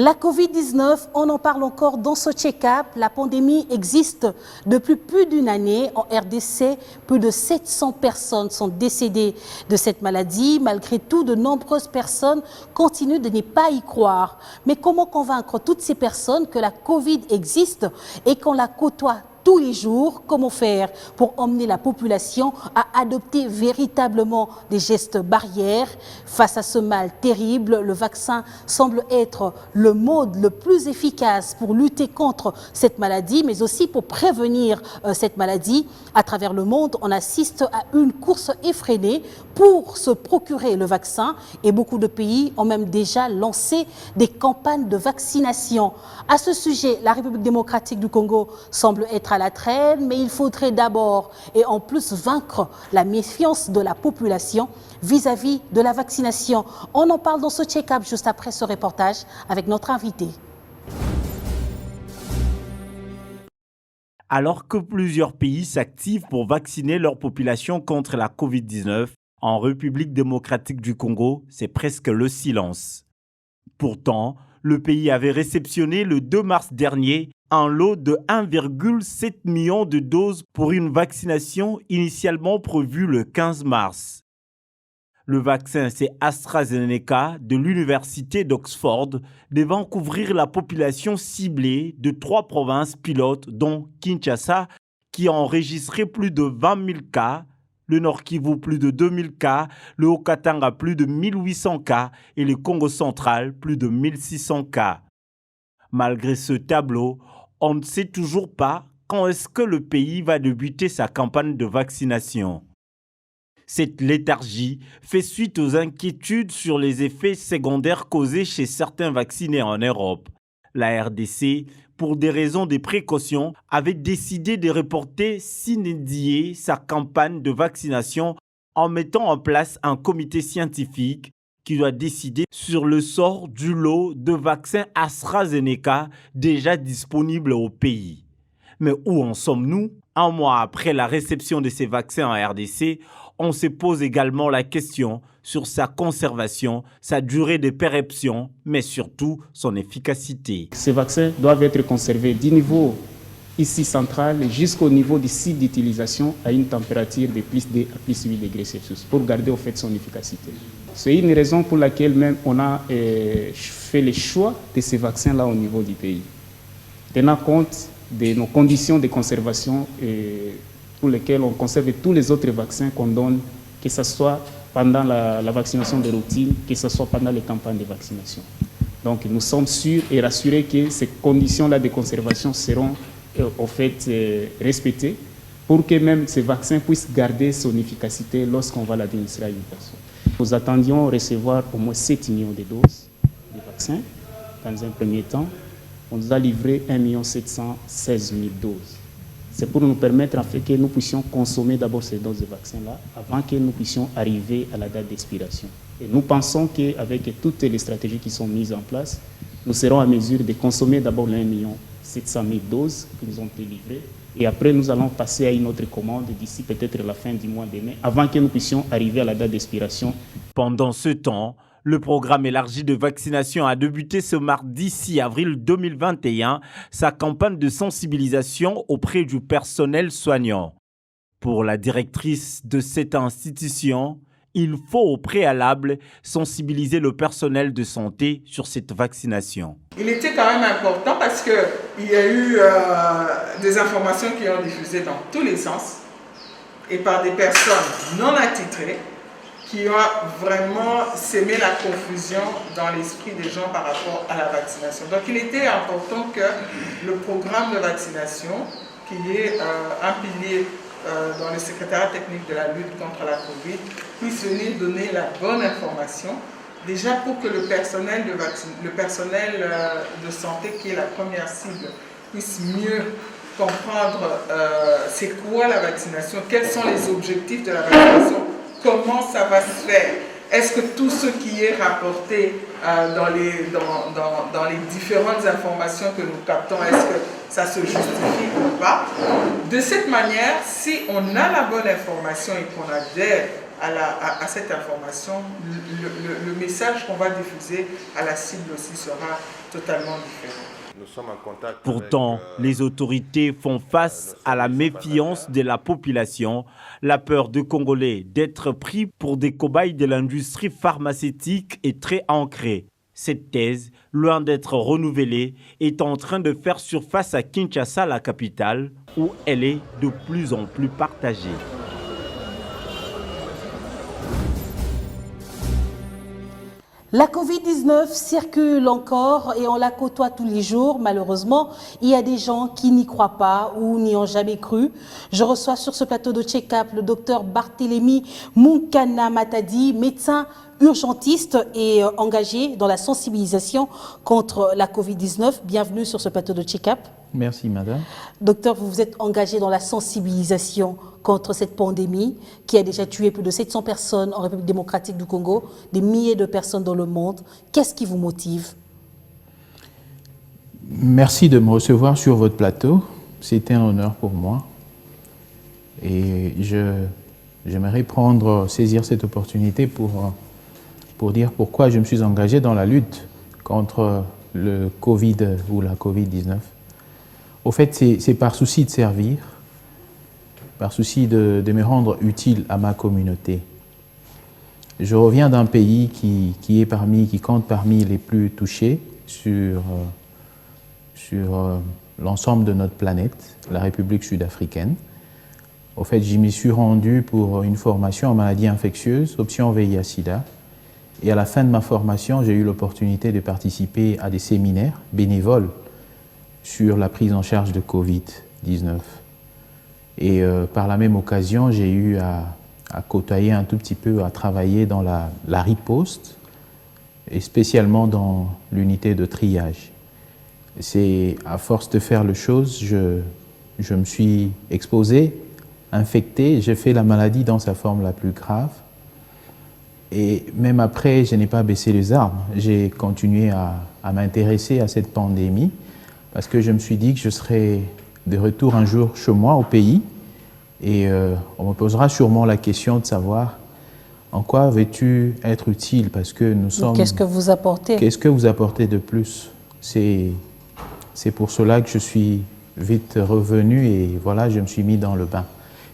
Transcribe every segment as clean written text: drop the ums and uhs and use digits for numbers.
La Covid-19, on en parle encore dans ce check-up. La pandémie existe depuis plus d'une année. En RDC, plus de 700 personnes sont décédées de cette maladie. Malgré tout, de nombreuses personnes continuent de ne pas y croire. Mais comment convaincre toutes ces personnes que la Covid existe et qu'on la côtoie tous les jours? Comment faire pour emmener la population à adopter véritablement des gestes barrières face à ce mal terrible? Le vaccin semble être le mode le plus efficace pour lutter contre cette maladie, mais aussi pour prévenir cette maladie. À travers le monde, on assiste à une course effrénée pour se procurer le vaccin et beaucoup de pays ont même déjà lancé des campagnes de vaccination. À ce sujet, la République démocratique du Congo semble être à la traîne, mais il faudrait d'abord et en plus vaincre la méfiance de la population vis-à-vis de la vaccination. On en parle dans ce check-up juste après ce reportage avec notre invité. Alors que plusieurs pays s'activent pour vacciner leur population contre la Covid-19, en République démocratique du Congo, c'est presque le silence. Pourtant, le pays avait réceptionné le 2 mars dernier un lot de 1,7 million de doses pour une vaccination initialement prévue le 15 mars. Le vaccin, c'est AstraZeneca de l'Université d'Oxford, devant couvrir la population ciblée de 3 provinces pilotes, dont Kinshasa, qui a enregistré plus de 20 000 cas, le Nord Kivu plus de 2 000 cas, le Haut-Katanga plus de 1 800 cas et le Congo central plus de 1 600 cas. Malgré ce tableau, on ne sait toujours pas quand est-ce que le pays va débuter sa campagne de vaccination. Cette léthargie fait suite aux inquiétudes sur les effets secondaires causés chez certains vaccinés en Europe. La RDC, pour des raisons de précaution, avait décidé de reporter sine die sa campagne de vaccination en mettant en place un comité scientifique qui doit décider sur le sort du lot de vaccins AstraZeneca déjà disponibles au pays. Mais où en sommes-nous? Un mois après la réception de ces vaccins en RDC, on se pose également la question sur sa conservation, sa durée de péremption, mais surtout son efficacité. Ces vaccins doivent être conservés du niveau ici central jusqu'au niveau du site d'utilisation à une température de plus de à plus 8 degrés Celsius pour garder au fait son efficacité. C'est une raison pour laquelle même on a fait le choix de ces vaccins-là au niveau du pays, tenant compte de nos conditions de conservation pour lesquelles on conserve tous les autres vaccins qu'on donne, que ce soit pendant la vaccination de routine, que ce soit pendant les campagnes de vaccination. Donc nous sommes sûrs et rassurés que ces conditions-là de conservation seront au fait respectées pour que même ces vaccins puissent garder son efficacité lorsqu'on va l'administrer à une personne. Nous attendions recevoir au moins 7 millions de doses de vaccins dans un premier temps. On nous a livré 1 716 000 doses. C'est pour nous permettre en fait que nous puissions consommer d'abord ces doses de vaccins-là avant que nous puissions arriver à la date d'expiration. Et nous pensons qu'avec toutes les stratégies qui sont mises en place, nous serons en mesure de consommer d'abord les 1 700 000 doses qui nous ont été livrées. Et après, nous allons passer à une autre commande d'ici peut-être la fin du mois de mai, avant que nous puissions arriver à la date d'expiration. Pendant ce temps, le programme élargi de vaccination a débuté ce mardi 6 avril 2021 sa campagne de sensibilisation auprès du personnel soignant. Pour la directrice de cette institution, il faut au préalable sensibiliser le personnel de santé sur cette vaccination. Il était quand même important parce qu'il y a eu des informations qui ont diffusé dans tous les sens et par des personnes non attitrées qui ont vraiment sémé la confusion dans l'esprit des gens par rapport à la vaccination. Donc il était important que le programme de vaccination, qui est un pilier dans le secrétariat technique de la lutte contre la Covid, puisse venir donner la bonne information, déjà pour que le personnel de santé, qui est la première cible, puisse mieux comprendre c'est quoi la vaccination, quels sont les objectifs de la vaccination, comment ça va se faire. Est-ce que tout ce qui est rapporté dans les différentes informations que nous captons, est-ce que ça se justifie ou pas? De cette manière, si on a la bonne information et qu'on adhère à cette information, le message qu'on va diffuser à la cible aussi sera totalement différent. Nous sommes en contact Pourtant, avec, les autorités font face à la méfiance de la population, la peur de Congolais d'être pris pour des cobayes de l'industrie pharmaceutique est très ancrée. Cette thèse, loin d'être renouvelée, est en train de faire surface à Kinshasa, la capitale, où elle est de plus en plus partagée. La Covid-19 circule encore et on la côtoie tous les jours. Malheureusement, il y a des gens qui n'y croient pas ou n'y ont jamais cru. Je reçois sur ce plateau de check-up le docteur Barthélémy Munkana Matadi, médecin urgentiste et engagé dans la sensibilisation contre la Covid-19. Bienvenue sur ce plateau de check-up. Merci, madame. Docteur, vous vous êtes engagé dans la sensibilisation contre cette pandémie qui a déjà tué plus de 700 personnes en République démocratique du Congo, des milliers de personnes dans le monde. Qu'est-ce qui vous motive? Merci de me recevoir sur votre plateau. C'était un honneur pour moi. Et j'aimerais saisir cette opportunité pour dire pourquoi je me suis engagé dans la lutte contre le Covid ou la Covid-19. Au fait, c'est par souci de servir, par souci de me rendre utile à ma communauté. Je reviens d'un pays qui compte parmi les plus touchés sur l'ensemble de notre planète, la République sud-africaine. Au fait, j'y me suis rendu pour une formation en maladies infectieuses, option VIH/SIDA. Et à la fin de ma formation, j'ai eu l'opportunité de participer à des séminaires bénévoles sur la prise en charge de Covid-19. Et par la même occasion, j'ai eu à côtoyer un tout petit peu, à travailler dans la riposte, et spécialement dans l'unité de triage. C'est à force de faire les choses, je me suis exposé, infecté, j'ai fait la maladie dans sa forme la plus grave. Et même après, je n'ai pas baissé les armes. J'ai continué à m'intéresser à cette pandémie parce que je me suis dit que je serais de retour un jour chez moi, au pays, et on me posera sûrement la question de savoir en quoi veux-tu être utile, parce que nous sommes... Qu'est-ce que vous apportez? Qu'est-ce que vous apportez de plus? C'est pour cela que je suis vite revenu et voilà, je me suis mis dans le bain.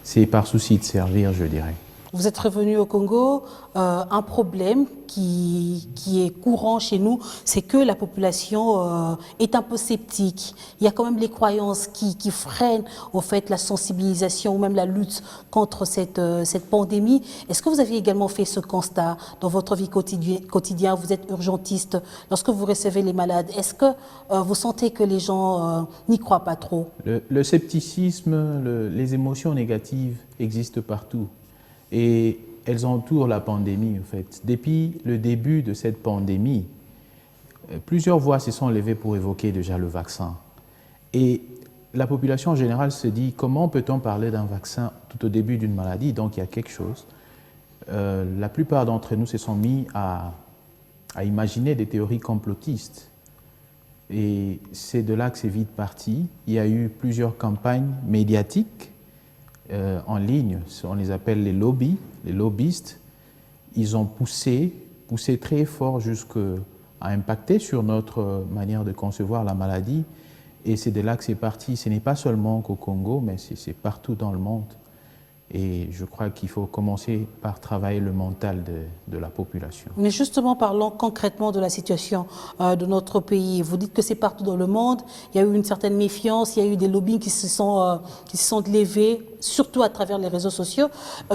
C'est par souci de servir, je dirais. Vous êtes revenu au Congo. Un problème qui est courant chez nous, c'est que la population est un peu sceptique. Il y a quand même les croyances qui freinent au fait la sensibilisation ou même la lutte contre cette pandémie. Est-ce que vous avez également fait ce constat dans votre vie quotidienne? Vous êtes urgentiste. Lorsque vous recevez les malades, est-ce que vous sentez que les gens n'y croient pas trop? Le scepticisme, les émotions négatives existent partout. Et elles entourent la pandémie, en fait. Depuis le début de cette pandémie, plusieurs voix se sont levées pour évoquer déjà le vaccin. Et la population en général se dit, comment peut-on parler d'un vaccin tout au début d'une maladie? Donc il y a quelque chose. La plupart d'entre nous se sont mis à imaginer des théories complotistes. Et c'est de là que c'est vite parti. Il y a eu plusieurs campagnes médiatiques en ligne, on les appelle les lobbyistes. Ils ont poussé très fort jusqu'à impacter sur notre manière de concevoir la maladie. Et c'est de là que c'est parti. Ce n'est pas seulement qu'au Congo, mais c'est partout dans le monde. Et je crois qu'il faut commencer par travailler le mental de la population. Mais justement, parlons concrètement de la situation de notre pays. Vous dites que c'est partout dans le monde. Il y a eu une certaine méfiance, il y a eu des lobbies qui se sont levés, surtout à travers les réseaux sociaux.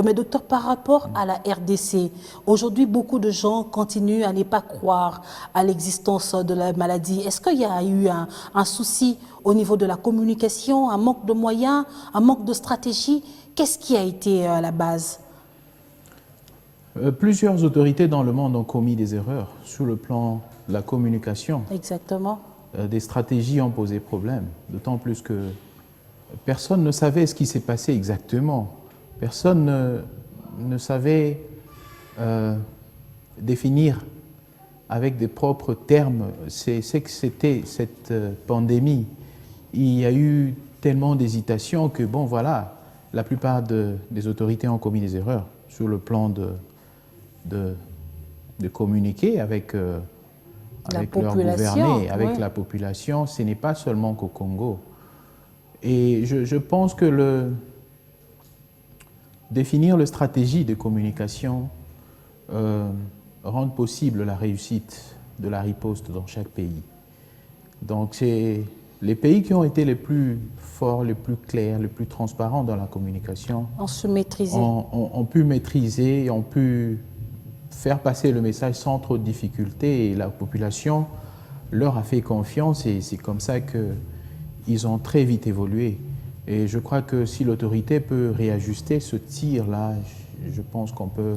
Mais docteur, par rapport à la RDC, aujourd'hui, beaucoup de gens continuent à ne pas croire à l'existence de la maladie. Est-ce qu'il y a eu un souci au niveau de la communication, un manque de moyens, un manque de stratégie? Qu'est-ce qui a été à la base? Plusieurs autorités dans le monde ont commis des erreurs sur le plan de la communication. Exactement. Des stratégies ont posé problème, d'autant plus que personne ne savait ce qui s'est passé exactement. Personne ne savait définir avec des propres termes ce que c'était cette pandémie. Il y a eu tellement d'hésitations que, bon, voilà, la plupart des autorités ont commis des erreurs sur le plan de communiquer avec avec leurs gouvernés, avec la population. Ce n'est pas seulement qu'au Congo. Et je pense que définir la stratégie de communication rend possible la réussite de la riposte dans chaque pays. Donc c'est les pays qui ont été les plus forts, les plus clairs, les plus transparents dans la communication ont pu maîtriser, ont pu faire passer le message sans trop de difficultés, et la population leur a fait confiance, et c'est comme ça qu'ils ont très vite évolué. Et je crois que si l'autorité peut réajuster ce tir-là, je pense qu'on peut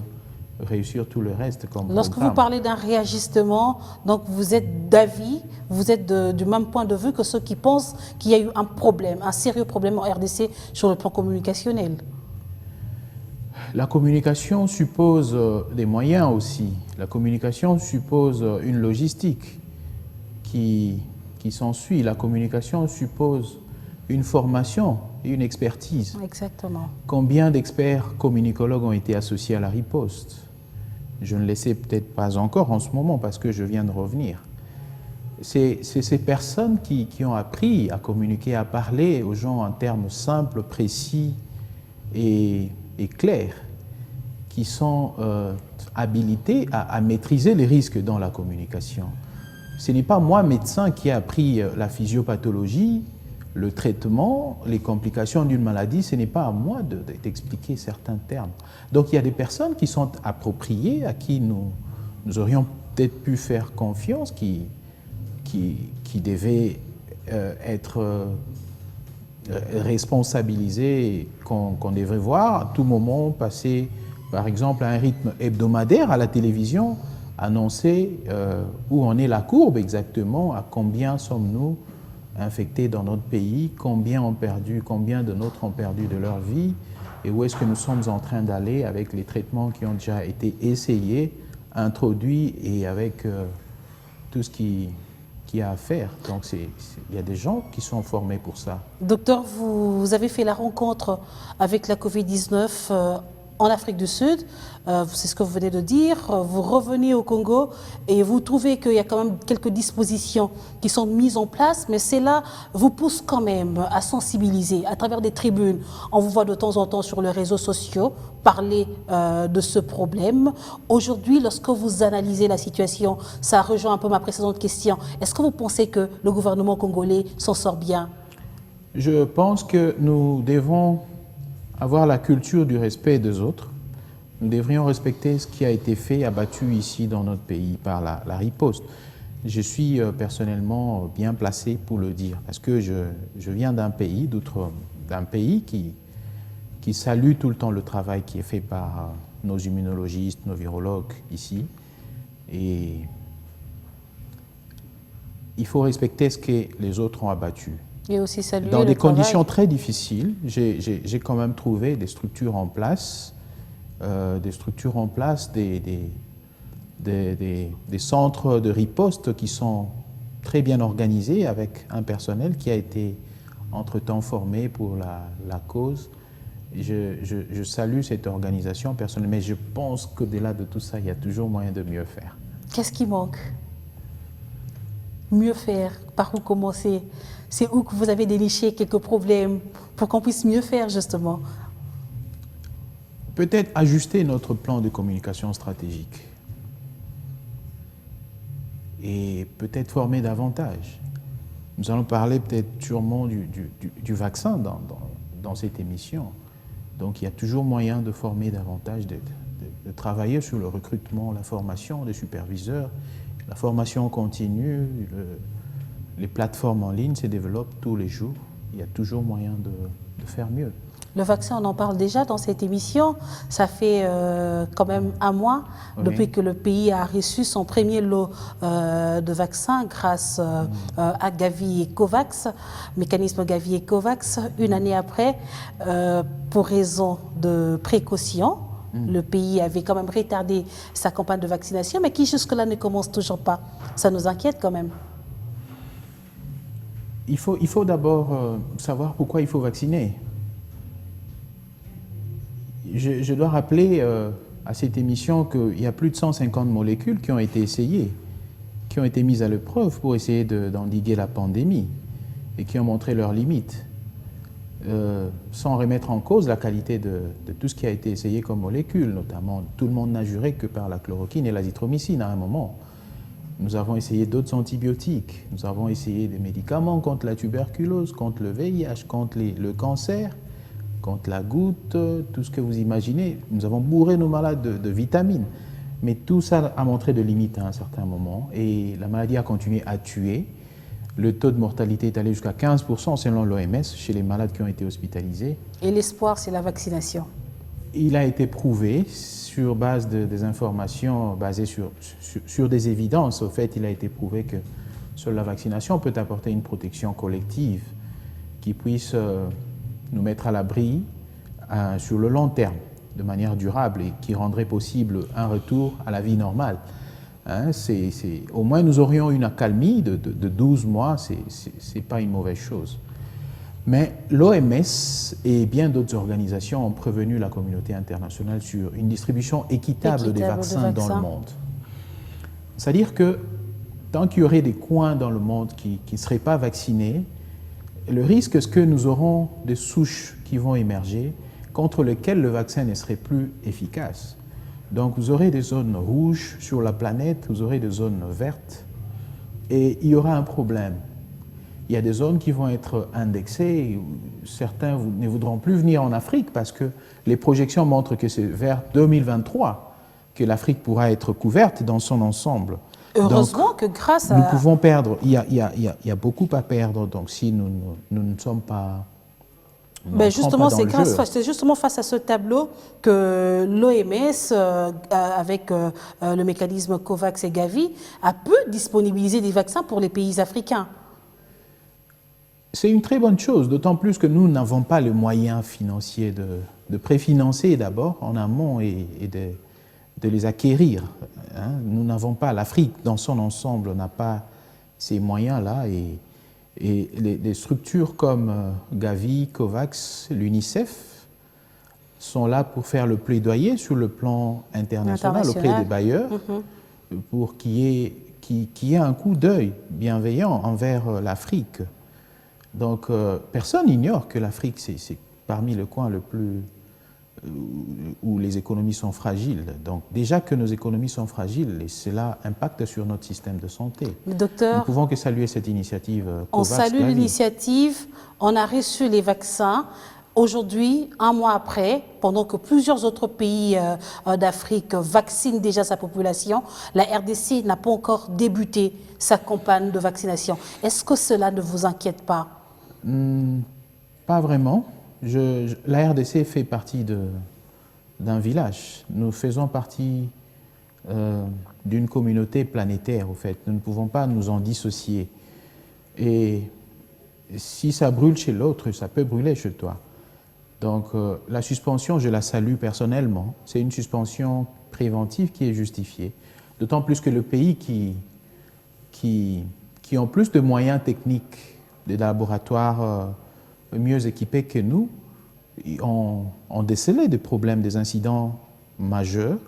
réussir tout le reste comme Lorsque programme. vous parlez d'un réajustement, donc vous êtes d'avis, vous êtes du même point de vue que ceux qui pensent qu'il y a eu un problème, un sérieux problème en RDC sur le plan communicationnel. La communication suppose des moyens aussi. La communication suppose une logistique qui s'ensuit. La communication suppose une formation et une expertise. Exactement. Combien d'experts communicologues ont été associés à la riposte? Je ne le sais peut-être pas encore en ce moment parce que je viens de revenir. C'est ces personnes qui ont appris à communiquer, à parler aux gens en termes simples, précis et clairs, qui sont habilités à maîtriser les risques dans la communication. Ce n'est pas moi, médecin, qui ai appris la physiopathologie, le traitement, les complications d'une maladie, ce n'est pas à moi d'expliquer certains termes. Donc il y a des personnes qui sont appropriées, à qui nous aurions peut-être pu faire confiance, qui devaient être responsabilisées, qu'on devrait voir à tout moment passer, par exemple, à un rythme hebdomadaire à la télévision, annoncer où en est la courbe exactement, à combien sommes-nous infectés dans notre pays, combien de nôtres ont perdu de leur vie, et où est-ce que nous sommes en train d'aller avec les traitements qui ont déjà été essayés, introduits, et avec tout ce qui a à faire. Donc il y a des gens qui sont formés pour ça. Docteur, vous avez fait la rencontre avec la Covid-19 en Afrique du Sud, c'est ce que vous venez de dire. Vous revenez au Congo et vous trouvez qu'il y a quand même quelques dispositions qui sont mises en place, mais cela vous pousse quand même à sensibiliser à travers des tribunes. On vous voit de temps en temps sur les réseaux sociaux parler de ce problème. Aujourd'hui, lorsque vous analysez la situation, ça rejoint un peu ma précédente question. Est-ce que vous pensez que le gouvernement congolais s'en sort bien? Je pense que nous devons avoir la culture du respect des autres. Nous devrions respecter ce qui a été fait, abattu ici dans notre pays par la riposte. Je suis personnellement bien placé pour le dire, parce que je viens d'un pays, qui salue tout le temps le travail qui est fait par nos immunologistes, nos virologues ici. Et il faut respecter ce que les autres ont abattu. Et aussi saluer dans des travail. conditions très difficiles, j'ai quand même trouvé des structures en place, des centres de riposte qui sont très bien organisés, avec un personnel qui a été entre-temps formé pour la cause. Je salue cette organisation personnelle, mais je pense qu'au-delà de tout ça, il y a toujours moyen de mieux faire. Qu'est-ce qui manque? Mieux faire, par où commencer? C'est où que vous avez déniché quelques problèmes pour qu'on puisse mieux faire, justement? Peut-être ajuster notre plan de communication stratégique et peut-être former davantage. Nous allons parler peut-être sûrement du vaccin dans cette émission. Donc il y a toujours moyen de former davantage, de travailler sur le recrutement, la formation des superviseurs, la formation continue, les plateformes en ligne se développent tous les jours. Il y a toujours moyen de faire mieux. Le vaccin, on en parle déjà dans cette émission. Ça fait quand même un mois depuis que le pays a reçu son premier lot de vaccins grâce à Gavi et Covax, mécanisme Gavi et Covax. Une année après, pour raison de précaution, le pays avait quand même retardé sa campagne de vaccination, mais qui jusque-là ne commence toujours pas. Ça nous inquiète quand même. Il faut d'abord savoir pourquoi il faut vacciner. Je dois rappeler à cette émission qu'il y a plus de 150 molécules qui ont été essayées, qui ont été mises à l'épreuve pour essayer d'endiguer la pandémie et qui ont montré leurs limites, sans remettre en cause la qualité de tout ce qui a été essayé comme molécule, notamment tout le monde n'a juré que par la chloroquine et l'azithromycine à un moment. Nous avons essayé d'autres antibiotiques, nous avons essayé des médicaments contre la tuberculose, contre le VIH, contre le cancer, contre la goutte, tout ce que vous imaginez. Nous avons bourré nos malades de vitamines. Mais tout ça a montré de limites à un certain moment et la maladie a continué à tuer. Le taux de mortalité est allé jusqu'à 15% selon l'OMS chez les malades qui ont été hospitalisés. Et l'espoir, c'est la vaccination. Il a été prouvé sur base des informations basées sur des évidences. Au fait, il a été prouvé que seule la vaccination peut apporter une protection collective qui puisse nous mettre à l'abri sur le long terme, de manière durable et qui rendrait possible un retour à la vie normale. Au moins, nous aurions une accalmie de 12 mois, c'est pas une mauvaise chose. Mais l'OMS et bien d'autres organisations ont prévenu la communauté internationale sur une distribution équitable des vaccins dans le monde. C'est-à-dire que tant qu'il y aurait des coins dans le monde qui ne seraient pas vaccinés, le risque est que nous aurons des souches qui vont émerger contre lesquelles le vaccin ne serait plus efficace. Donc vous aurez des zones rouges sur la planète, vous aurez des zones vertes, et il y aura un problème. Il y a des zones qui vont être indexées, certains ne voudront plus venir en Afrique parce que les projections montrent que c'est vers 2023 que l'Afrique pourra être couverte dans son ensemble. Heureusement donc, que grâce à... Nous pouvons perdre, il y a beaucoup à perdre, donc si nous ne sommes pas... justement, c'est justement face à ce tableau que l'OMS, avec le mécanisme COVAX et Gavi, a pu disponibiliser des vaccins pour les pays africains. C'est une très bonne chose, d'autant plus que nous n'avons pas les moyens financiers de préfinancer d'abord en amont et de les acquérir. Nous n'avons pas, l'Afrique dans son ensemble n'a pas ces moyens-là et les structures comme Gavi, COVAX, l'UNICEF sont là pour faire le plaidoyer sur le plan international auprès des bailleurs pour qu'il y ait un coup d'œil bienveillant envers l'Afrique. Donc personne n'ignore que l'Afrique, c'est parmi les coins le plus où les économies sont fragiles. Donc déjà que nos économies sont fragiles, et cela impacte sur notre système de santé. Le docteur, nous ne pouvons que saluer cette initiative COVAX. On salue l'initiative, on a reçu les vaccins. Aujourd'hui, un mois après, pendant que plusieurs autres pays d'Afrique vaccinent déjà sa population, la RDC n'a pas encore débuté sa campagne de vaccination. Est-ce que cela ne vous inquiète pas? Pas vraiment. La RDC fait partie d'un village. Nous faisons partie d'une communauté planétaire, au fait. Nous ne pouvons pas nous en dissocier. Et si ça brûle chez l'autre, ça peut brûler chez toi. Donc la suspension, je la salue personnellement. C'est une suspension préventive qui est justifiée. D'autant plus que le pays qui ont plus de moyens techniques, des laboratoires mieux équipés que nous, ont décelé des problèmes, des incidents majeurs,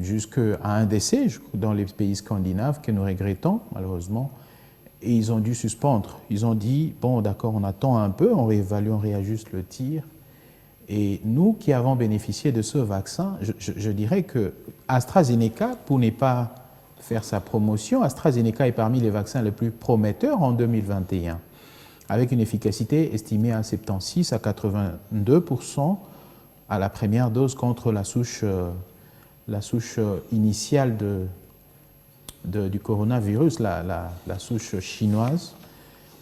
jusqu'à un décès dans les pays scandinaves que nous regrettons malheureusement. Et ils ont dû suspendre. Ils ont dit, bon d'accord, on attend un peu, on réévalue, on réajuste le tir. Et nous qui avons bénéficié de ce vaccin, je dirais que AstraZeneca, pour ne pas faire sa promotion, AstraZeneca est parmi les vaccins les plus prometteurs en 2021, avec une efficacité estimée à 76 à 82% à la première dose contre la souche initiale du coronavirus, la souche chinoise.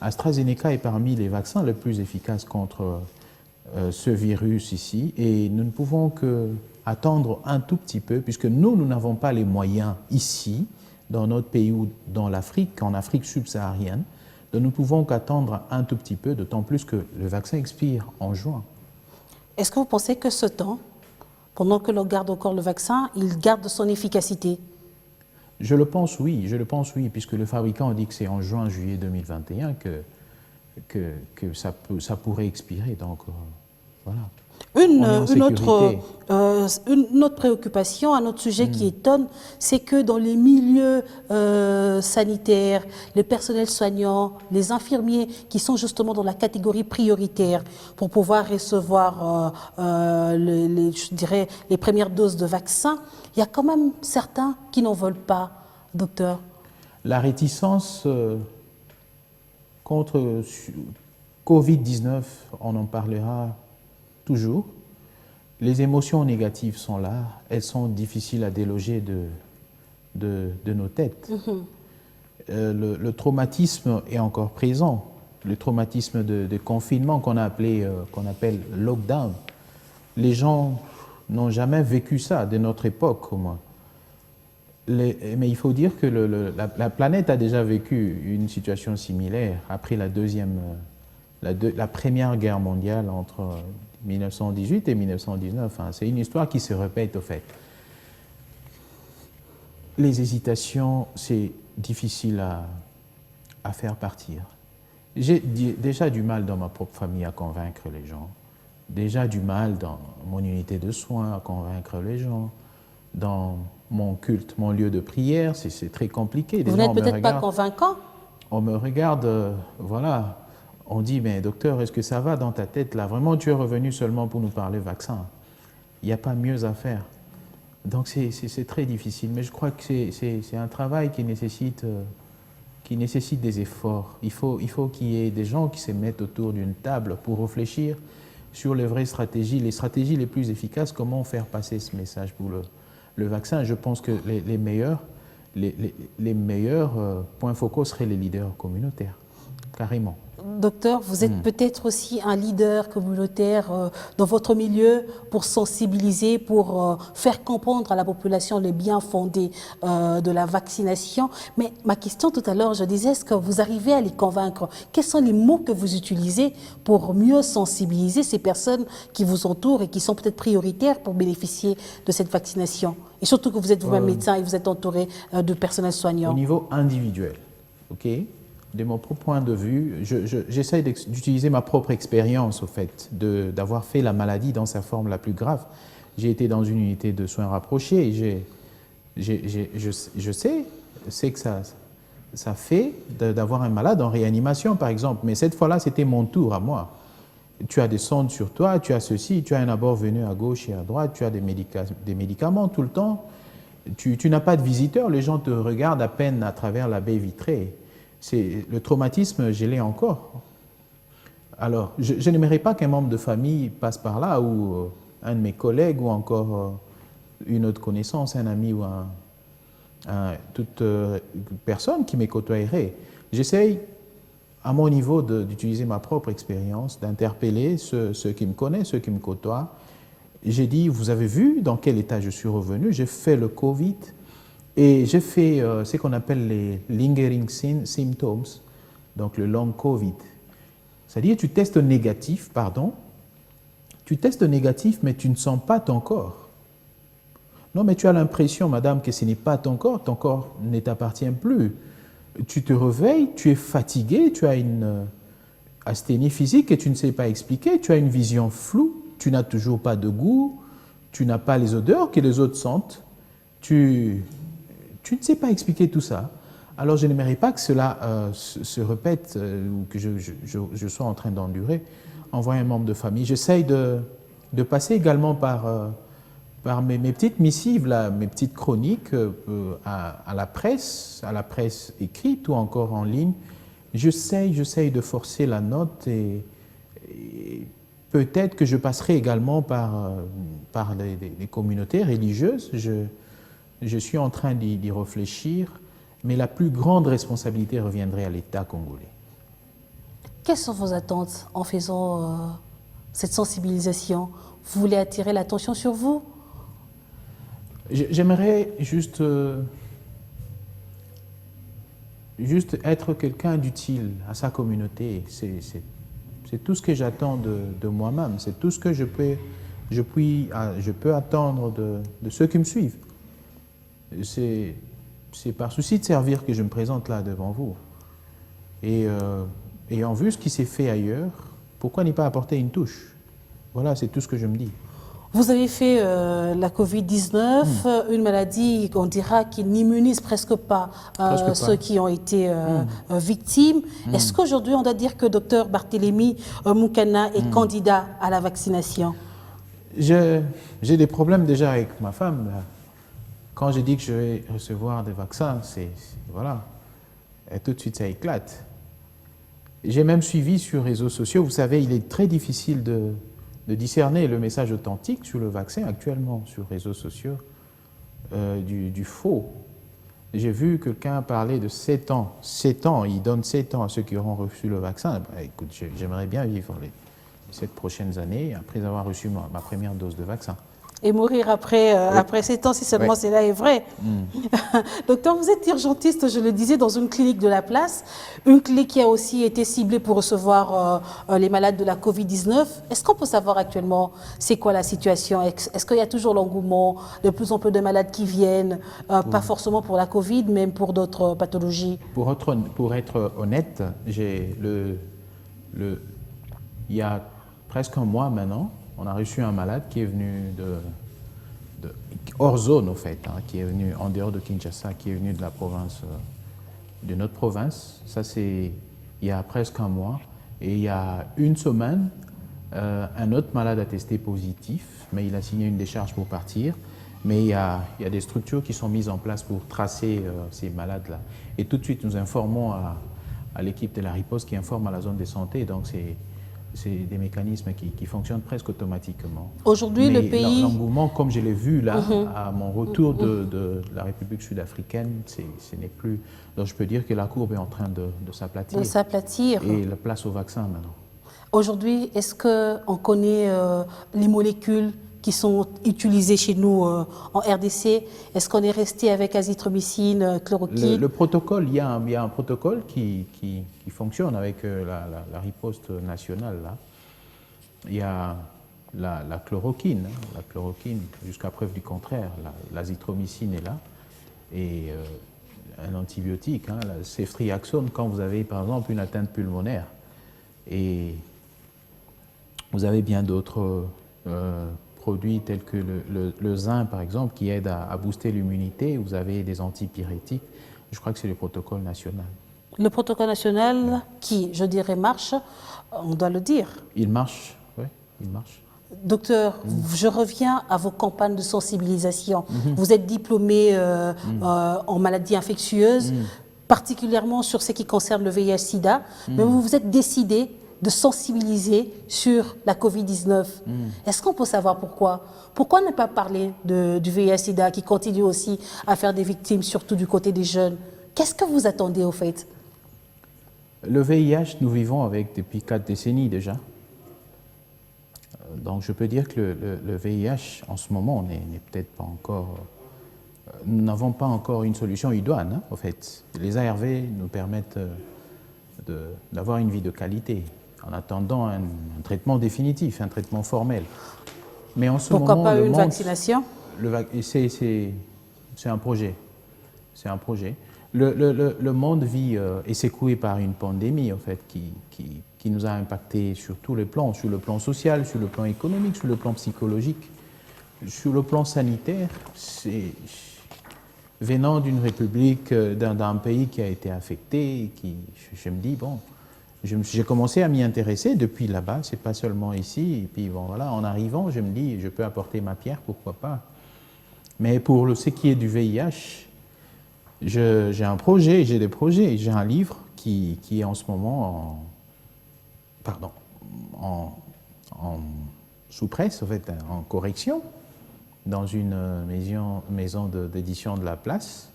AstraZeneca est parmi les vaccins les plus efficaces contre ce virus ici, et nous ne pouvons que attendre un tout petit peu, puisque nous n'avons pas les moyens ici, dans notre pays ou dans l'Afrique, en Afrique subsaharienne, donc nous ne pouvons qu'attendre un tout petit peu, d'autant plus que le vaccin expire en juin. Est-ce que vous pensez que ce temps, pendant que l'on garde encore le vaccin, il garde son efficacité? Je le pense oui, puisque le fabricant dit que c'est en juin-juillet 2021 que ça pourrait expirer, donc voilà. Une, on est en une autre, sécurité. une autre préoccupation, un autre sujet qui étonne, c'est que dans les milieux sanitaires, le personnel soignant, les infirmiers qui sont justement dans la catégorie prioritaire pour pouvoir recevoir je dirais, les premières doses de vaccins, il y a quand même certains qui n'en veulent pas, docteur. La réticence contre Covid-19, on en parlera toujours. Les émotions négatives sont là, elles sont difficiles à déloger de nos têtes. Le traumatisme est encore présent, le traumatisme de confinement qu'on appelle lockdown. Les gens n'ont jamais vécu ça de notre époque au moins. Mais il faut dire que la planète a déjà vécu une situation similaire après la Première Guerre mondiale entre 1918 et 1919. C'est une histoire qui se répète au fait. Les hésitations, c'est difficile à faire partir. J'ai déjà du mal dans ma propre famille à convaincre les gens. Déjà du mal dans mon unité de soins à convaincre les gens. Dans mon culte, mon lieu de prière, c'est très compliqué. Vous n'êtes peut-être pas convaincant? On me regarde, voilà. On dit, mais docteur, est-ce que ça va dans ta tête là? Vraiment, tu es revenu seulement pour nous parler vaccin. Il n'y a pas mieux à faire. Donc c'est très difficile. Mais je crois que c'est un travail qui nécessite des efforts. Il faut qu'il y ait des gens qui se mettent autour d'une table pour réfléchir sur les vraies stratégies, les stratégies les plus efficaces, comment faire passer ce message pour le vaccin. Je pense que les meilleurs points focaux seraient les leaders communautaires, carrément. Docteur, vous êtes peut-être aussi un leader communautaire dans votre milieu pour sensibiliser, pour faire comprendre à la population les bien-fondés de la vaccination. Mais ma question tout à l'heure, je disais, est-ce que vous arrivez à les convaincre? Quels sont les mots que vous utilisez pour mieux sensibiliser ces personnes qui vous entourent et qui sont peut-être prioritaires pour bénéficier de cette vaccination? Et surtout que vous êtes vous-même médecin et vous êtes entouré de personnel soignant. Au niveau individuel, ok? De mon propre point de vue, j'essaie d'utiliser ma propre expérience, au fait, d'avoir fait la maladie dans sa forme la plus grave. J'ai été dans une unité de soins rapprochés et je sais que ça fait d'avoir un malade en réanimation, par exemple. Mais cette fois-là, c'était mon tour à moi. Tu as des sondes sur toi, tu as ceci, tu as un abord venu à gauche et à droite, tu as des médicaments tout le temps. Tu n'as pas de visiteurs, les gens te regardent à peine à travers la baie vitrée. Le traumatisme, je l'ai encore. Alors, je n'aimerais pas qu'un membre de famille passe par là, ou un de mes collègues, ou encore une autre connaissance, un ami, ou toute personne qui me côtoierait. J'essaye, à mon niveau, d'utiliser ma propre expérience, d'interpeller ceux qui me connaissent, ceux qui me côtoient. J'ai dit, vous avez vu dans quel état je suis revenu? J'ai fait le Covid. Et j'ai fait ce qu'on appelle les lingering symptoms, donc le long Covid. C'est-à-dire tu testes négatif, mais tu ne sens pas ton corps. Non, mais tu as l'impression, madame, que ce n'est pas ton corps ne t'appartient plus. Tu te réveilles, tu es fatigué, tu as une asthénie physique que tu ne sais pas expliquer, tu as une vision floue, tu n'as toujours pas de goût, tu n'as pas les odeurs que les autres sentent, tu ne sais pas expliquer tout ça. Alors je n'aimerais pas que cela se répète ou que je sois en train d'endurer en voyant un membre de famille. J'essaye de passer également par mes petites missives, là, mes petites chroniques à la presse écrite ou encore en ligne. J'essaye de forcer la note et peut-être que je passerai également par des communautés religieuses. Je suis en train d'y réfléchir, mais la plus grande responsabilité reviendrait à l'État congolais. Quelles sont vos attentes en faisant cette sensibilisation? Vous voulez attirer l'attention sur vous? J'aimerais juste être quelqu'un d'utile à sa communauté. C'est tout ce que j'attends de moi-même. C'est tout ce que je peux attendre de ceux qui me suivent. C'est par souci de servir que je me présente là devant vous. Et ayant vu ce qui s'est fait ailleurs, pourquoi ne pas apporter une touche? Voilà, c'est tout ce que je me dis. Vous avez fait la Covid-19, une maladie, on dira, qui n'immunise presque pas, ceux qui ont été victimes. Est-ce qu'aujourd'hui, on doit dire que Dr Barthélémy Moukana est candidat à la vaccination? J'ai des problèmes déjà avec ma femme. Là. Quand je dis que je vais recevoir des vaccins, voilà. Et tout de suite, ça éclate. J'ai même suivi sur les réseaux sociaux. Vous savez, il est très difficile de discerner le message authentique sur le vaccin actuellement sur les réseaux sociaux du faux. J'ai vu quelqu'un parler de 7 ans. 7 ans, il donne 7 ans à ceux qui auront reçu le vaccin. Bah, écoute, j'aimerais bien vivre les 7 prochaines années après avoir reçu ma première dose de vaccin. Et mourir après 7 ans, si seulement cela est vrai. Docteur, vous êtes urgentiste, je le disais, dans une clinique de la place, une clinique qui a aussi été ciblée pour recevoir les malades de la Covid-19. Est-ce qu'on peut savoir actuellement c'est quoi la situation? Est-ce qu'il y a toujours l'engouement, de plus en plus de malades qui viennent, pas forcément pour la Covid, mais pour d'autres pathologies? Pour être honnête, il y a presque un mois maintenant, on a reçu un malade qui est venu hors zone, au fait, qui est venu en dehors de Kinshasa, qui est venu de la province, de notre province. Ça, c'est il y a presque un mois. Et il y a une semaine, un autre malade a testé positif, mais il a signé une décharge pour partir. Mais il y a des structures qui sont mises en place pour tracer ces malades-là. Et tout de suite, nous informons à l'équipe de la riposte qui informe à la zone de santé. Donc, c'est des mécanismes qui fonctionnent presque automatiquement. Aujourd'hui, le pays... L'engouement, comme je l'ai vu là, à mon retour de la République sud-africaine, ce n'est plus... Donc je peux dire que la courbe est en train de s'aplatir. De s'aplatir. Et la place au vaccin maintenant. Aujourd'hui, est-ce qu'on connaît les molécules qui sont utilisées chez nous en RDC? Est-ce qu'on est resté avec azithromycine, chloroquine? Le protocole, il y a un protocole qui fonctionne avec la riposte nationale. Là. Il y a la chloroquine, jusqu'à preuve du contraire. L'azithromycine est là. Et un antibiotique, la ceftriaxone, quand vous avez par exemple une atteinte pulmonaire. Et vous avez bien d'autres produits tels que le zinc, par exemple, qui aide à booster l'immunité. Vous avez des antipyrétiques. Je crois que c'est le protocole national. Le protocole national qui, je dirais, marche, on doit le dire. Il marche, oui, il marche. Docteur, je reviens à vos campagnes de sensibilisation. Vous êtes diplômé en maladies infectieuses, particulièrement sur ce qui concerne le VIH-Sida, mais vous vous êtes décidé de sensibiliser sur la Covid-19. Est-ce qu'on peut savoir pourquoi? Pourquoi ne pas parler du VIH-Sida qui continue aussi à faire des victimes, surtout du côté des jeunes? Qu'est-ce que vous attendez au fait? Le VIH, nous vivons avec depuis 4 décennies déjà. Donc je peux dire que le VIH, en ce moment, n'est peut-être pas encore... Nous n'avons pas encore une solution idoine, au fait. Les ARV nous permettent d'avoir une vie de qualité, en attendant un traitement définitif, un traitement formel. Mais en ce Pourquoi moment, pas une vaccination? C'est un projet. C'est un projet. Le monde vit est secoué par une pandémie, en fait, qui nous a impacté sur tous les plans, sur le plan social, sur le plan économique, sur le plan psychologique, sur le plan sanitaire. Venant d'une république, d'un pays qui a été affecté, je me dis, bon, j'ai commencé à m'y intéresser depuis là-bas, c'est pas seulement ici. Et puis bon, voilà, en arrivant, je me dis, je peux apporter ma pierre, pourquoi pas. Mais pour ce qui est du VIH, j'ai des projets, j'ai un livre qui est en ce moment sous presse, en fait, en correction, dans une maison d'édition de la place,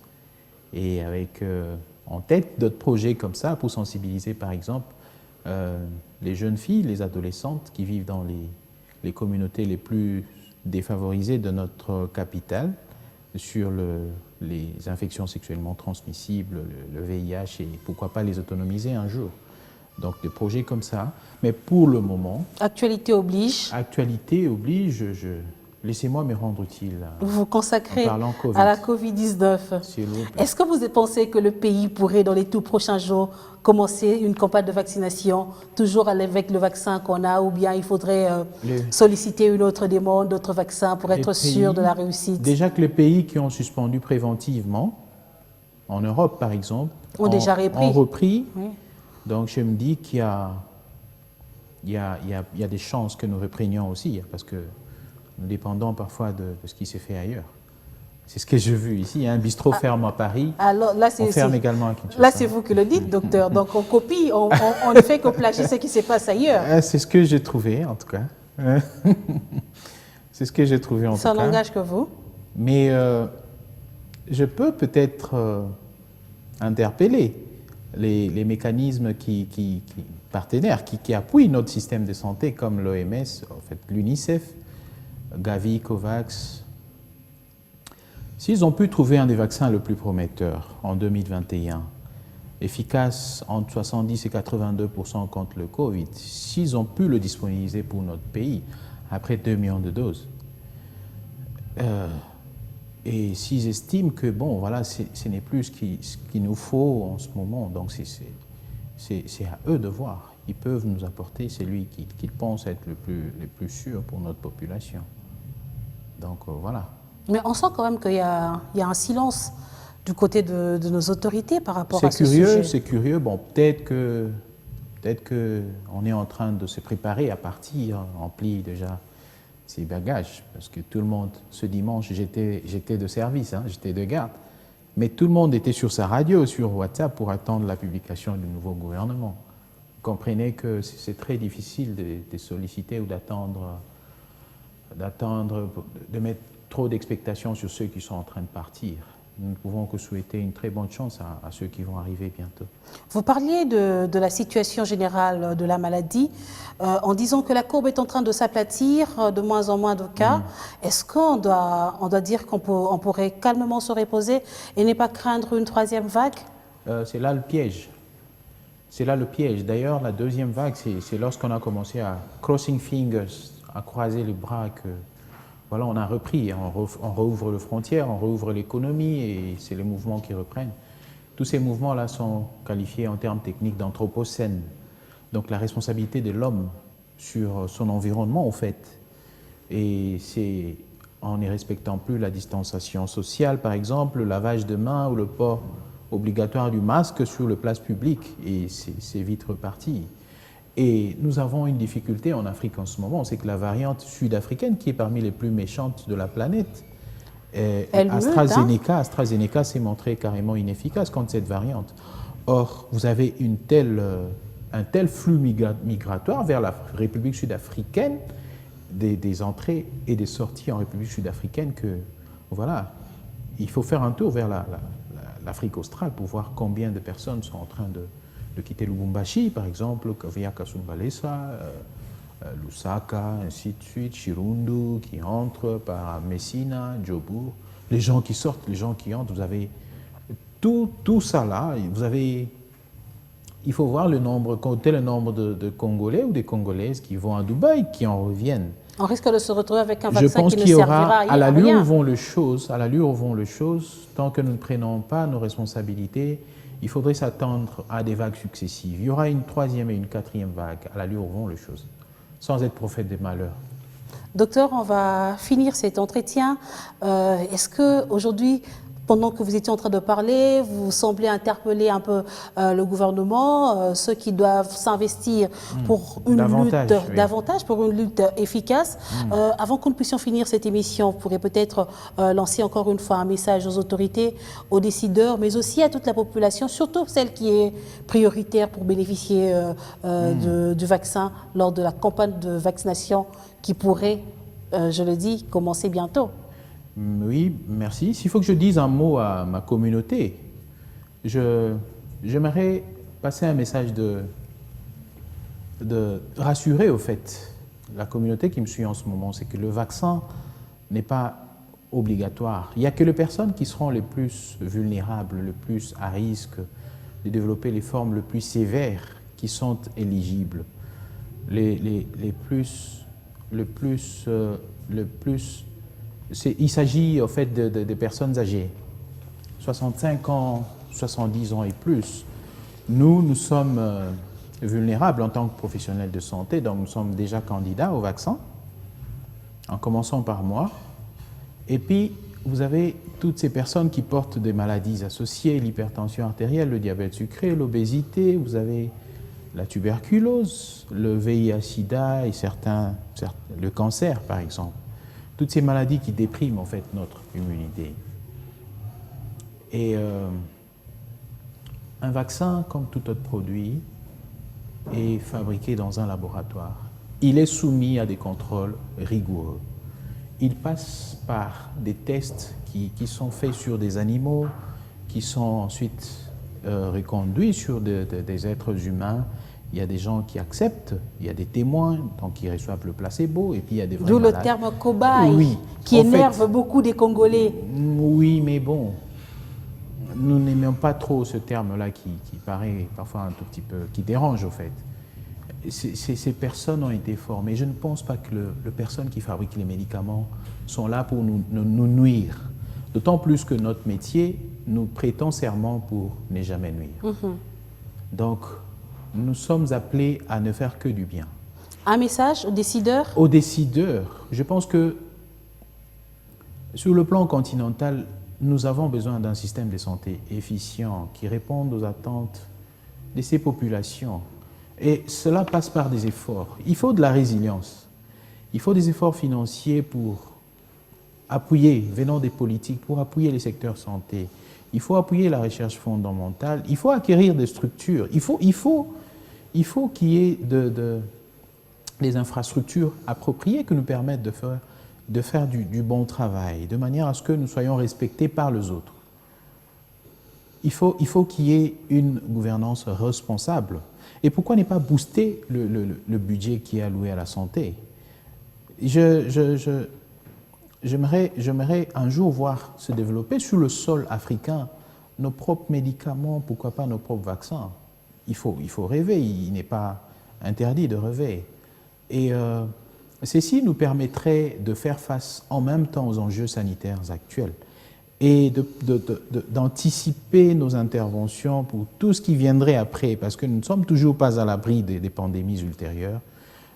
et avec en tête d'autres projets comme ça pour sensibiliser, par exemple, les jeunes filles, les adolescentes qui vivent dans les communautés les plus défavorisées de notre capitale sur les infections sexuellement transmissibles, le VIH, et pourquoi pas les autonomiser un jour. Donc des projets comme ça. Mais pour le moment... Actualité oblige. Actualité oblige, laissez-moi me rendre utile Vous consacrez en parlant Covid. à la Covid-19. S'il vous plaît. Est-ce que vous pensez que le pays pourrait, dans les tout prochains jours, commencer une campagne de vaccination, toujours avec le vaccin qu'on a, ou bien il faudrait solliciter une autre demande, d'autres vaccins pour être sûr de la réussite? Déjà que les pays qui ont suspendu préventivement, en Europe par exemple, ont déjà repris. Oui. Donc je me dis qu'il y a des chances que nous reprenions aussi, parce que nous dépendons parfois de ce qui s'est fait ailleurs. C'est ce que j'ai vu ici. Il y a un bistrot ferme à Paris. Alors, là, on ferme également à Kinshasa. Là, c'est vous qui le dites, docteur. Donc, on copie, on ne fait que plagier ce qui se passe ailleurs. C'est ce que j'ai trouvé, en tout cas. C'est ce que j'ai trouvé, en tout cas. Ça n'engage que vous. Mais je peux peut-être interpeller les mécanismes partenaires qui appuient notre système de santé, comme l'OMS, en fait, l'UNICEF, Gavi, COVAX. S'ils ont pu trouver un des vaccins le plus prometteur en 2021, efficace entre 70 et 82% contre le Covid, s'ils ont pu le disponibiliser pour notre pays, après 2 millions de doses, et s'ils estiment que, bon, voilà, ce n'est plus ce qu'il nous faut en ce moment, donc c'est à eux de voir. Ils peuvent nous apporter celui qu'ils pensent être le plus sûr pour notre population. Donc voilà. Mais on sent quand même qu'il y a un silence du côté de nos autorités par rapport à ce sujet. sujet. C'est curieux. Bon, peut-être que on est en train de se préparer à partir, remplir déjà ses bagages, parce que tout le monde, ce dimanche, j'étais de service, j'étais de garde, mais tout le monde était sur sa radio, sur WhatsApp pour attendre la publication du nouveau gouvernement. Vous comprenez que c'est très difficile de solliciter ou de mettre trop d'expectations sur ceux qui sont en train de partir. Nous ne pouvons que souhaiter une très bonne chance à ceux qui vont arriver bientôt. Vous parliez de la situation générale de la maladie en disant que la courbe est en train de s'aplatir, de moins en moins de cas. Est-ce qu'on doit dire qu'on pourrait calmement se reposer et ne pas craindre une troisième vague? C'est là le piège. C'est là le piège. D'ailleurs, la deuxième vague, c'est lorsqu'on a commencé à crossing fingers, à croiser les bras, que voilà, on a repris, on rouvre les frontières, on rouvre l'économie et c'est les mouvements qui reprennent. Tous ces mouvements-là sont qualifiés en termes techniques d'anthropocène. Donc la responsabilité de l'homme sur son environnement, en fait. Et c'est en ne respectant plus la distanciation sociale, par exemple, le lavage de mains ou le port obligatoire du masque sur le place publique. Et c'est vite reparti. Et nous avons une difficulté en Afrique en ce moment, c'est que la variante sud-africaine, qui est parmi les plus méchantes de la planète, AstraZeneca s'est montré carrément inefficace contre cette variante. Or, vous avez un tel flux migratoire vers la République sud-africaine, des entrées et des sorties en République sud-africaine, que voilà, il faut faire un tour vers l'Afrique australe pour voir combien de personnes sont en train de quitter Lubumbashi, par exemple, via Kasumbalesa, Lusaka, ainsi de suite, Chirundu, qui entre par Messina, Djobour. Les gens qui sortent, les gens qui entrent, vous avez tout ça là. Il faut voir compter le nombre de Congolais ou des Congolaises qui vont à Dubaï, qui en reviennent. On risque de se retrouver avec un vaccin qui ne servira à rien. Je pense qu'il y aura, à l'allure où vont les choses, tant que nous ne prenons pas nos responsabilités, il faudrait s'attendre à des vagues successives. Il y aura une troisième et une quatrième vague, à l'allure où vont les choses, sans être prophète des malheurs. Docteur, on va finir cet entretien. Est-ce qu'aujourd'hui, pendant que vous étiez en train de parler, vous semblez interpeller un peu le gouvernement, ceux qui doivent s'investir pour une lutte efficace. Avant que nous puissions finir cette émission, vous pourrez peut-être lancer encore une fois un message aux autorités, aux décideurs, mais aussi à toute la population, surtout celle qui est prioritaire pour bénéficier du vaccin lors de la campagne de vaccination qui pourrait, je le dis, commencer bientôt. Oui, merci. S'il faut que je dise un mot à ma communauté, j'aimerais passer un message de rassurer, au fait, la communauté qui me suit en ce moment. C'est que le vaccin n'est pas obligatoire. Il n'y a que les personnes qui seront les plus vulnérables, les plus à risque de développer les formes les plus sévères qui sont éligibles. Les plus il s'agit en fait de personnes âgées, 65 ans, 70 ans et plus. Nous sommes vulnérables en tant que professionnels de santé, donc nous sommes déjà candidats au vaccin, en commençant par moi. Et puis, vous avez toutes ces personnes qui portent des maladies associées, l'hypertension artérielle, le diabète sucré, l'obésité, vous avez la tuberculose, le VIH-Sida et le cancer, par exemple. Toutes ces maladies qui dépriment en fait notre immunité. Et un vaccin, comme tout autre produit, est fabriqué dans un laboratoire. Il est soumis à des contrôles rigoureux. Il passe par des tests qui sont faits sur des animaux, qui sont ensuite reconduits sur des êtres humains. Il y a des gens qui acceptent, il y a des témoins, donc qui reçoivent le placebo, et puis il y a des vrais malades. D'où le terme cobaye, oui, qui énerve beaucoup des Congolais. Oui, mais bon, nous n'aimons pas trop ce terme-là qui paraît parfois un tout petit peu, qui dérange au fait. Ces personnes ont été formées. Je ne pense pas que les personnes qui fabriquent les médicaments sont là pour nous nuire. D'autant plus que notre métier, nous prêtons serment pour ne jamais nuire. Donc, nous sommes appelés à ne faire que du bien. Un message aux décideurs? Aux décideurs, je pense que sur le plan continental, nous avons besoin d'un système de santé efficient qui réponde aux attentes de ces populations. Et cela passe par des efforts. Il faut de la résilience. Il faut des efforts financiers pour appuyer, venant des politiques, pour appuyer les secteurs santé. Il faut appuyer la recherche fondamentale. Il faut acquérir des structures. Il faut qu'il y ait des infrastructures appropriées qui nous permettent de faire du bon travail, de manière à ce que nous soyons respectés par les autres. Il faut qu'il y ait une gouvernance responsable. Et pourquoi ne pas booster le budget qui est alloué à la santé? J'aimerais un jour voir se développer sur le sol africain nos propres médicaments, pourquoi pas nos propres vaccins. Il faut rêver, il n'est pas interdit de rêver. Et ceci nous permettrait de faire face en même temps aux enjeux sanitaires actuels et d'anticiper nos interventions pour tout ce qui viendrait après, parce que nous ne sommes toujours pas à l'abri des pandémies ultérieures.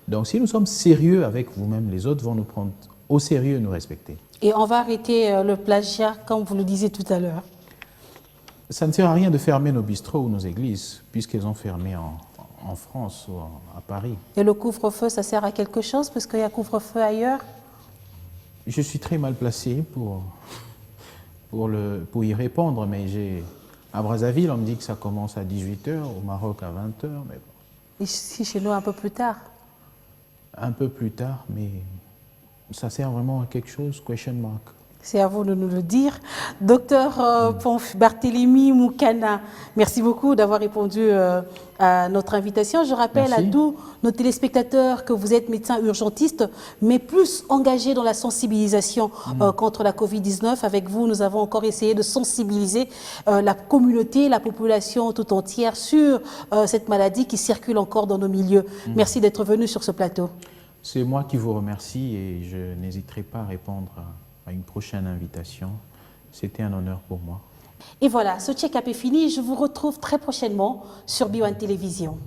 Donc si nous sommes sérieux avec vous-même, les autres vont nous prendre au sérieux et nous respecter. Et on va arrêter le plagiat, comme vous le disiez tout à l'heure. Ça ne sert à rien de fermer nos bistrots ou nos églises, puisqu'elles ont fermé en France ou à Paris. Et le couvre-feu, ça sert à quelque chose, parce qu'il y a couvre-feu ailleurs? Je suis très mal placé pour y répondre, mais à Brazzaville, on me dit que ça commence à 18h, au Maroc à 20h. Mais bon. Ici, chez nous, un peu plus tard? Un peu plus tard, mais ça sert vraiment à quelque chose? Question mark. C'est à vous de nous le dire. Docteur Barthélémy Moukana, merci beaucoup d'avoir répondu à notre invitation. Je rappelle à tous nos téléspectateurs que vous êtes médecin urgentiste, mais plus engagé dans la sensibilisation contre la Covid-19. Avec vous, nous avons encore essayé de sensibiliser la communauté, la population tout entière sur cette maladie qui circule encore dans nos milieux. Merci d'être venu sur ce plateau. C'est moi qui vous remercie et je n'hésiterai pas à répondre à une prochaine invitation. C'était un honneur pour moi. Et voilà, ce check-up est fini. Je vous retrouve très prochainement sur B1 Télévision.